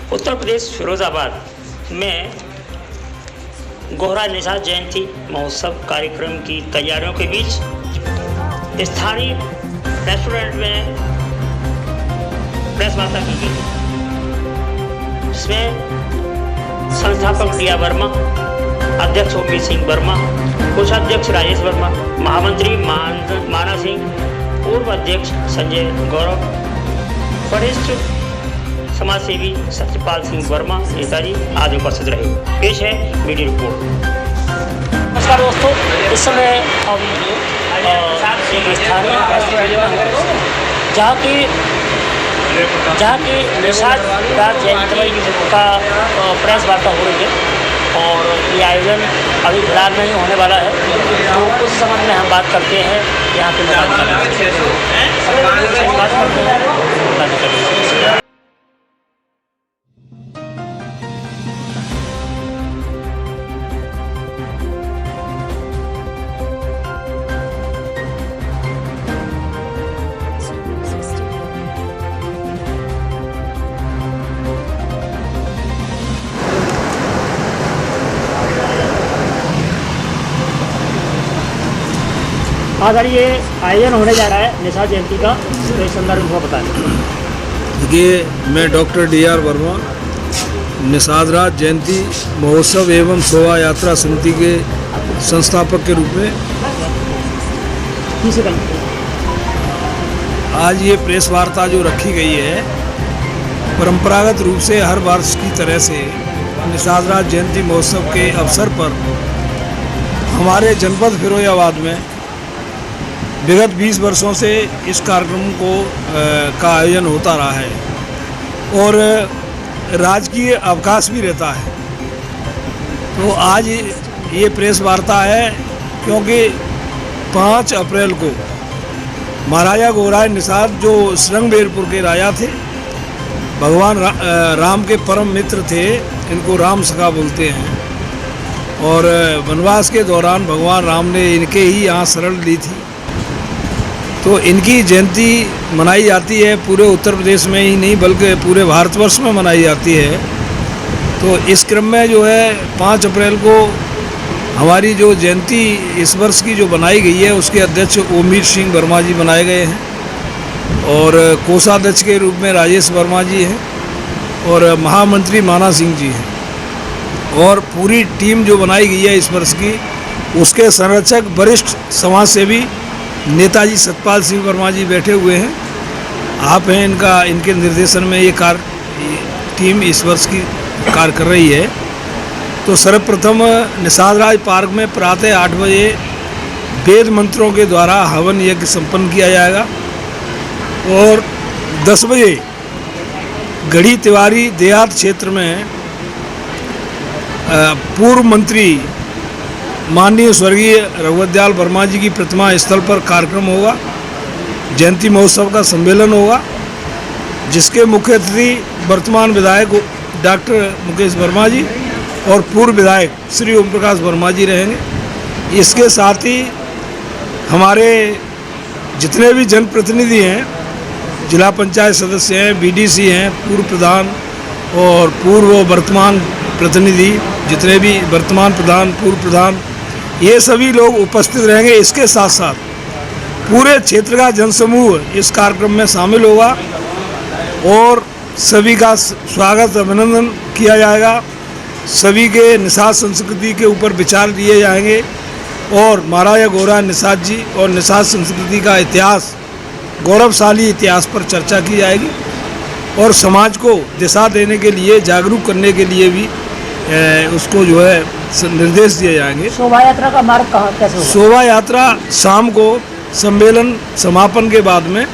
उत्तर प्रदेश फिरोजाबाद में गोहरा निषाद जयंती महोत्सव कार्यक्रम की तैयारियों के बीच स्थानीय रेस्टोरेंट में प्रेस वार्ता की गई, जिसमें संस्थापक डी.आर. वर्मा, अध्यक्ष ओमी सिंह वर्मा, कोषाध्यक्ष राजेश वर्मा, महामंत्री माना सिंह, पूर्व अध्यक्ष संजय गौरव, वरिष्ठ समाजसेवी सत्यपाल सिंह वर्मा नेताजी आदि उपस्थित रहे। पेश है मीडिया रिपोर्ट। नमस्कार दोस्तों, इस समय हम एक स्थानीय रेस्टोरेंट में हैं, जहाँ की निषाद जयंती का प्रेस वार्ता हो रही है और ये आयोजन अभी फिलहाल में ही होने वाला है। तो उस संबंध में हम बात करते हैं यहाँ पे बात करते हैं। हाँ सर, ये आयोजन होने जा रहा है निषाद जयंती का, तो इस संदर्भ में बताएं। देखिए, मैं डॉक्टर डी.आर. वर्मा निषाद जयंती महोत्सव एवं शोभा यात्रा समिति के संस्थापक के रूप में आज ये प्रेस वार्ता जो रखी गई है, परंपरागत रूप से हर वर्ष की तरह से निषाद जयंती महोत्सव के अवसर पर हमारे जनपद फिरोजाबाद में विगत 20 वर्षों से इस कार्यक्रम का आयोजन होता रहा है और राजकीय अवकाश भी रहता है। तो आज ये प्रेस वार्ता है क्योंकि 5 अप्रैल को महाराजा गोहराय निषाद जो श्रृंगबेरपुर के राजा थे, भगवान राम के परम मित्र थे, इनको राम सखा बोलते हैं, और वनवास के दौरान भगवान राम ने इनके ही यहाँ शरण ली थी। तो इनकी जयंती मनाई जाती है पूरे उत्तर प्रदेश में ही नहीं बल्कि पूरे भारतवर्ष में मनाई जाती है। तो इस क्रम में जो है 5 अप्रैल को हमारी जो जयंती इस वर्ष की जो बनाई गई है, उसके अध्यक्ष ओमी सिंह वर्मा जी बनाए गए हैं और कोषाध्यक्ष के रूप में राजेश वर्मा जी हैं और महामंत्री माना सिंह जी हैं। और पूरी टीम जो बनाई गई है इस वर्ष की, उसके संरक्षक वरिष्ठ समाज सेवी नेताजी सत्यपाल सिंह वर्मा जी बैठे हुए हैं। आप हैं इनके निर्देशन में ये टीम इस वर्ष की कार्य कर रही है। तो सर्वप्रथम निषाद पार्क में प्रातः 8 बजे वेद मंत्रों के द्वारा हवन यज्ञ संपन्न किया जाएगा और 10 बजे गढ़ी तिवारी देहात क्षेत्र में पूर्व मंत्री माननीय स्वर्गीय रघुवंश वर्मा जी की प्रतिमा स्थल पर कार्यक्रम होगा। जयंती महोत्सव का सम्मेलन होगा, जिसके मुख्य अतिथि वर्तमान विधायक डॉक्टर मुकेश वर्मा जी और पूर्व विधायक श्री ओम प्रकाश वर्मा जी रहेंगे। इसके साथ ही हमारे जितने भी जनप्रतिनिधि हैं, जिला पंचायत सदस्य हैं, बीडीसी हैं, पूर्व प्रधान और पूर्व वर्तमान प्रतिनिधि, जितने भी वर्तमान प्रधान, पूर्व प्रधान, ये सभी लोग उपस्थित रहेंगे। इसके साथ साथ पूरे क्षेत्र का जनसमूह इस कार्यक्रम में शामिल होगा और सभी का स्वागत अभिनंदन किया जाएगा। सभी के निषाद संस्कृति के ऊपर विचार दिए जाएंगे और महाराजा गोहराय निषाद जी और निषाद संस्कृति का इतिहास, गौरवशाली इतिहास पर चर्चा की जाएगी और समाज को दिशा देने के लिए, जागरूक करने के लिए भी उसको जो है निर्देश दिए जाएंगे। शोभा यात्रा का मार्ग कहाँ कैसे होगा? शोभा यात्रा शाम को सम्मेलन समापन के बाद में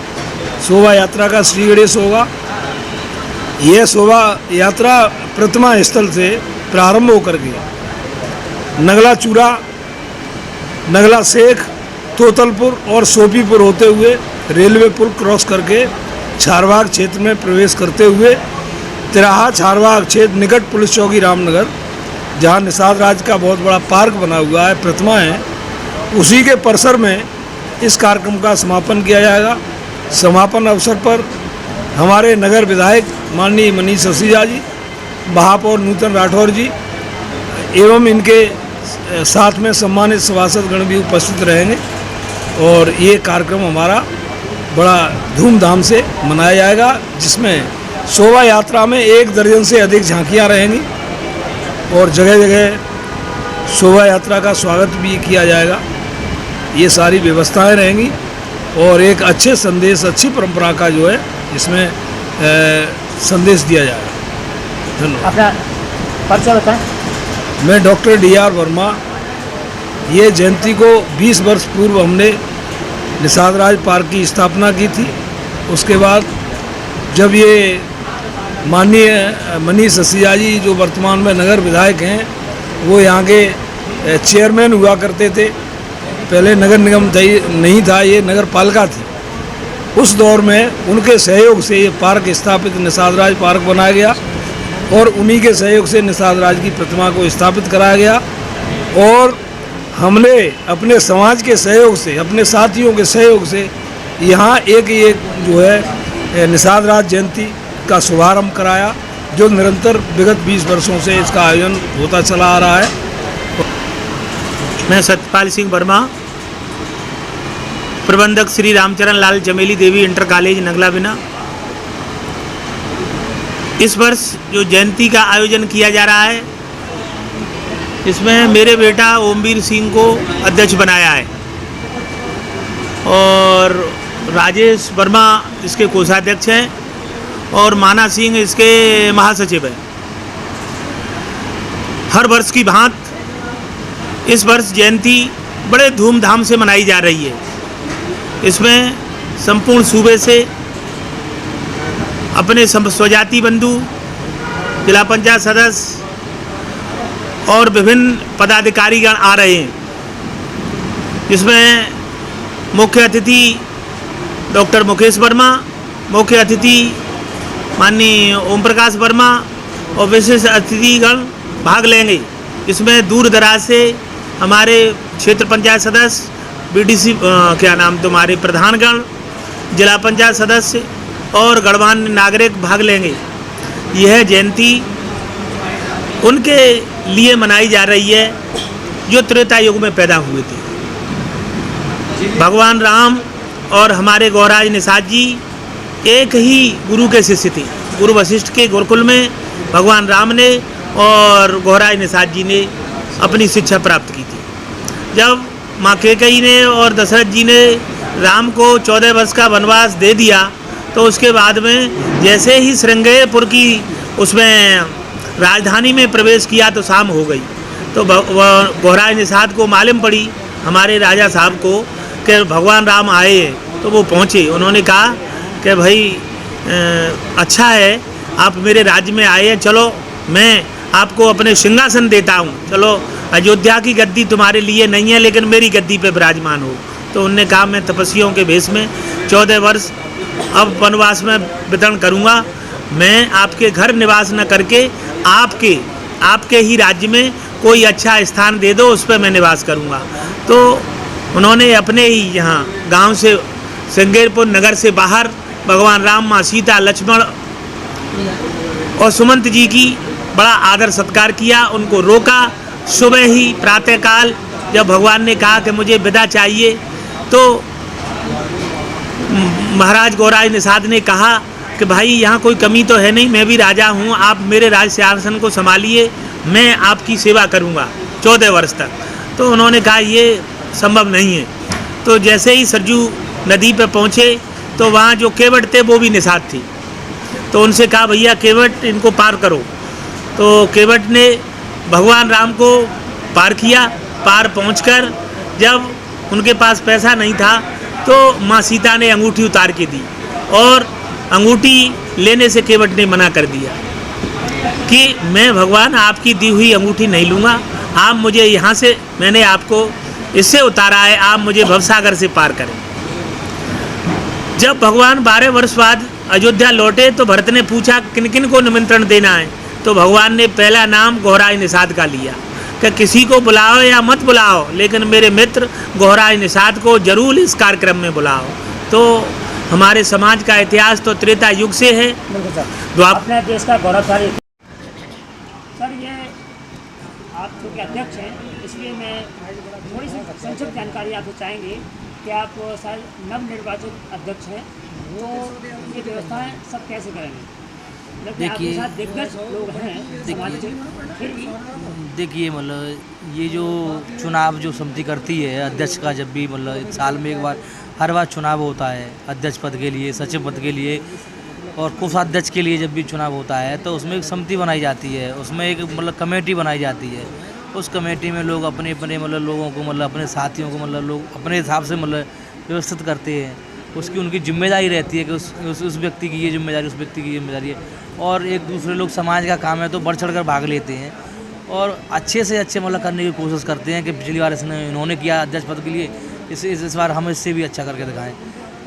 शोभा यात्रा का श्री गणेश होगा। यह शोभा यात्रा प्रतिमा स्थल से प्रारंभ होकर के नगला चूरा, नगला शेख, तोतलपुर और सोपीपुर होते हुए रेलवे पुल क्रॉस करके चारबाग क्षेत्र में प्रवेश करते हुए तिराहा चारबाग क्षेत्र निकट पुलिस चौकी रामनगर, जहाँ निषाद का बहुत बड़ा पार्क बना हुआ है, प्रतिमा है, उसी के परिसर में इस कार्यक्रम का समापन किया जाएगा। समापन अवसर पर हमारे नगर विधायक माननीय मनीष सिसोदिया जी महापौर नूतन राठौर जी एवं इनके साथ में सम्मानित सभासदगण भी उपस्थित रहेंगे और ये कार्यक्रम हमारा बड़ा धूमधाम से मनाया जाएगा, जिसमें शोभा यात्रा में 1 दर्जन से अधिक झांकियाँ रहेंगी और जगह जगह शोभा यात्रा का स्वागत भी किया जाएगा। ये सारी व्यवस्थाएं रहेंगी और एक अच्छे संदेश, अच्छी परंपरा का जो है इसमें संदेश दिया जाएगा। धन्यवाद। अपना परिचय बताएं। मैं डॉक्टर D.R. वर्मा। ये जयंती को 20 वर्ष पूर्व हमने निषाद राज पार्क की स्थापना की थी। उसके बाद जब ये माननीय मनीष सिसोदिया जी जो वर्तमान में नगर विधायक हैं, वो यहाँ के चेयरमैन हुआ करते थे। पहले नगर निगम नहीं था, ये नगर पालिका थी। उस दौर में उनके सहयोग से ये पार्क स्थापित निषाद राज पार्क बनाया गया और उन्हीं के सहयोग से निषाद राज की प्रतिमा को स्थापित कराया गया और हमने अपने समाज के सहयोग से, अपने साथियों के सहयोग से यहाँ एक जो है निषाद राज जयंती का शुभारंभ कराया, जो निरंतर विगत 20 वर्षों से इसका आयोजन होता चला आ रहा है। मैं सत्यपाल सिंह वर्मा, प्रबंधक श्री रामचरण लाल चमेली देवी इंटर कॉलेज नगला बिना। इस वर्ष जो जयंती का आयोजन किया जा रहा है, इसमें मेरे बेटा ओमवीर सिंह को अध्यक्ष बनाया है और राजेश वर्मा इसके कोषाध्यक्ष हैं और माना सिंह इसके महासचिव हैं। हर वर्ष की भांति इस वर्ष जयंती बड़े धूमधाम से मनाई जा रही है। इसमें संपूर्ण सूबे से अपने स्वजाति बंधु, जिला पंचायत सदस्य और विभिन्न पदाधिकारीगण आ रहे हैं। इसमें मुख्य अतिथि डॉक्टर मुकेश वर्मा, मुख्य अतिथि माननीय ओम प्रकाश वर्मा और विशेष अतिथिगण भाग लेंगे। इसमें दूर दराज से हमारे क्षेत्र पंचायत सदस्य, BDC तुम्हारे प्रधानगण, जिला पंचायत सदस्य और गणमान्य नागरिक भाग लेंगे। यह जयंती उनके लिए मनाई जा रही है जो त्रेता युग में पैदा हुए थे। भगवान राम और हमारे गौराज निषाद जी एक ही गुरु के शिष्य थे। गुरु वशिष्ठ के गुरुकुल में भगवान राम ने और गौराज निषाद जी ने अपनी शिक्षा प्राप्त की थी। जब माँ कैकेयी ने और दशरथ जी ने राम को 14 वर्ष का वनवास दे दिया, तो उसके बाद में जैसे ही श्रृंगेरपुर की उसमें राजधानी में प्रवेश किया तो शाम हो गई। तो गौराज निषाद को मालूम पड़ी हमारे राजा साहब को कि भगवान राम आए हैं। तो वो पहुँचे। उन्होंने कहा कि भाई अच्छा है आप मेरे राज्य में आए हैं, चलो मैं आपको अपने सिंहासन देता हूँ, चलो अयोध्या की गद्दी तुम्हारे लिए नहीं है लेकिन मेरी गद्दी पे विराजमान हो। तो उन्होंने कहा मैं तपस्वियों के भेष में 14 वर्ष अब वनवास में वितरण करूँगा, मैं आपके घर निवास न करके आपके ही राज्य में कोई अच्छा स्थान दे दो, उस पर मैं निवास करूँगा। तो उन्होंने अपने ही यहाँ गांव से श्रृंगेरपुर नगर से बाहर भगवान राम, माँ सीता, लक्ष्मण और सुमंत जी की बड़ा आदर सत्कार किया, उनको रोका। सुबह ही प्रातःकाल जब भगवान ने कहा कि मुझे विदा चाहिए, तो महाराज गौराज निषाद ने कहा कि भाई यहाँ कोई कमी तो है नहीं, मैं भी राजा हूँ, आप मेरे राज सिंहासन को संभालिए, मैं आपकी सेवा करूँगा 14 वर्ष तक। तो उन्होंने कहा ये संभव नहीं है। तो जैसे ही सरजू नदी पर पहुँचे तो वहाँ जो केवट थे वो भी निषाद थी। तो उनसे कहा भैया केवट इनको पार करो। तो केवट ने भगवान राम को पार किया। पार पहुंचकर जब उनके पास पैसा नहीं था तो माँ सीता ने अंगूठी उतार के दी और अंगूठी लेने से केवट ने मना कर दिया कि मैं भगवान आपकी दी हुई अंगूठी नहीं लूँगा, आप मुझे यहाँ से, मैंने आपको इससे उतारा है, आप मुझे भवसागर से पार करें। जब भगवान 12 वर्ष बाद अयोध्या लौटे तो भरत ने पूछा किन किन को निमंत्रण देना है। तो भगवान ने पहला नाम गौराज निषाद का लिया कि किसी को बुलाओ या मत बुलाओ, लेकिन मेरे मित्र गौराज निषाद को जरूर इस कार्यक्रम में बुलाओ। तो हमारे समाज का इतिहास तो त्रेता युग से है। अपने देश का गौरवशाली चूँकि अध्यक्ष हैं, इसलिए मैं थोड़ी सी संक्षिप्त जानकारी आपसे चाहेंगे कि आप शायद नवनिर्वाचित अध्यक्ष हैं, तो ये व्यवस्थाएं सब कैसे करेंगे? लेकिन आपके देखिए- साथ दिग्गज लोग हैं समाज के, फिर भी देखिए मतलब ये जो चुनाव जो समिति करती है अध्यक्ष का, जब भी मतलब साल में एक बार हर बार चुनाव होता है अध्यक्ष पद के लिए, सचिव पद के लिए और कोषाध्यक्ष के लिए। जब भी चुनाव होता है तो उसमें एक समिति बनाई जाती है, उसमें एक मतलब कमेटी बनाई जाती है। उस कमेटी में लोग अपने अपने मतलब लोगों को मतलब अपने साथियों को मतलब लोग अपने हिसाब से मतलब व्यवस्थित करते हैं। उसकी उनकी जिम्मेदारी रहती है कि उस व्यक्ति की ये जिम्मेदारी, उस व्यक्ति की जिम्मेदारी है। और एक दूसरे लोग समाज का काम है तो बढ़ चढ़ कर भाग लेते हैं और अच्छे से अच्छे मतलब करने की कोशिश करते हैं कि पिछली बार इन्होंने किया अध्यक्ष पद के लिए, इस बार हम इससे भी अच्छा करके दिखाएं।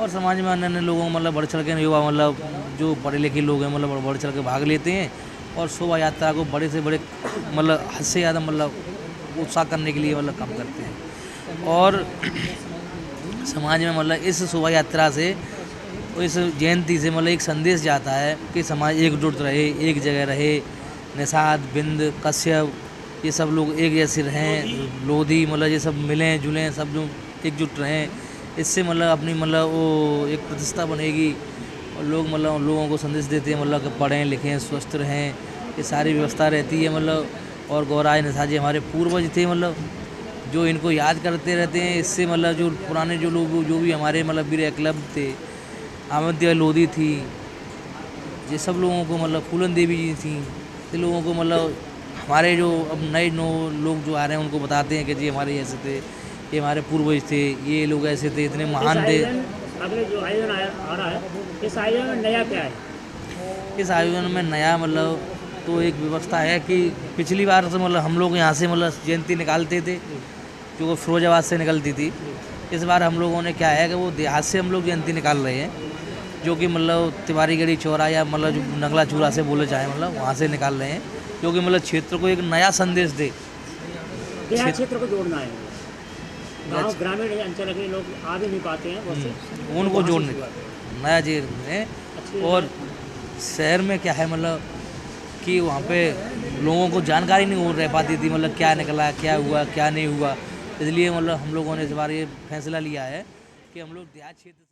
और समाज में अन्य अन्य लोगों को मतलब बढ़ चढ़ के युवा मतलब जो पढ़े लिखे लोग हैं मतलब बढ़ चढ़ के भाग लेते हैं और शोभा यात्रा को बड़े से बड़े मतलब हद से ज़्यादा मतलब उत्साह करने के लिए मतलब काम करते हैं। और समाज में मतलब इस शोभा यात्रा से, इस जयंती से मतलब एक संदेश जाता है कि समाज एकजुट रहे, एक जगह रहे। निषाद, बिंद, कश्यप ये सब लोग एक जैसे रहें, लोधी मतलब ये सब मिलें जुलें, सब लोग एकजुट रहें। इससे मतलब अपनी मतलब वो एक प्रतिष्ठा बनेगी और लोग मतलब लोगों को संदेश देते हैं मतलब कि पढ़ें लिखें स्वस्थ रहें, ये सारी व्यवस्था रहती है मतलब। और गौराज निषाद जी हमारे पूर्वज थे मतलब, जो इनको याद करते रहते हैं। इससे मतलब जो पुराने जो लोग जो भी हमारे मतलब वीर एकलव्य थे, आमद्या लोधी थी, ये सब लोगों को मतलब फूलन देवी जी थी, ये लोगों को मतलब हमारे जो अब नए लोग जो आ रहे हैं उनको बताते हैं कि जी हमारे ऐसे थे, ये हमारे पूर्वज थे, ये लोग ऐसे थे, इतने महान थे। अगले जो आयोजन आ रहा है, इस आयोजन में नया क्या है? इस आयोजन में नया मतलब तो एक व्यवस्था है कि पिछली बार से मतलब हम लोग यहाँ से मतलब जयंती निकालते थे जो फिरोजाबाद से निकलती थी। इस बार हम लोगों ने क्या है कि वो देहात से हम लोग जयंती निकाल रहे हैं, जो कि मतलब तिवारी गढ़ी चौरा या मतलब जो नगला चूरा से बोले चाहे मतलब वहाँ से निकाल रहे हैं, जो कि मतलब क्षेत्र को एक नया संदेश दे। देहात क्षेत्र को जोड़ना है, गाँव ग्रामीण अंचल के लोग आ भी नहीं पाते हैं, वैसे उनको जोड़ने का नया जी है। और शहर में क्या है मतलब कि वहाँ पे लोगों को जानकारी नहीं हो रह पाती थी मतलब क्या निकला, क्या हुआ, क्या नहीं हुआ। इसलिए मतलब हम लोगों ने इस बार ये फैसला लिया है कि हम लोग देहात क्षेत्र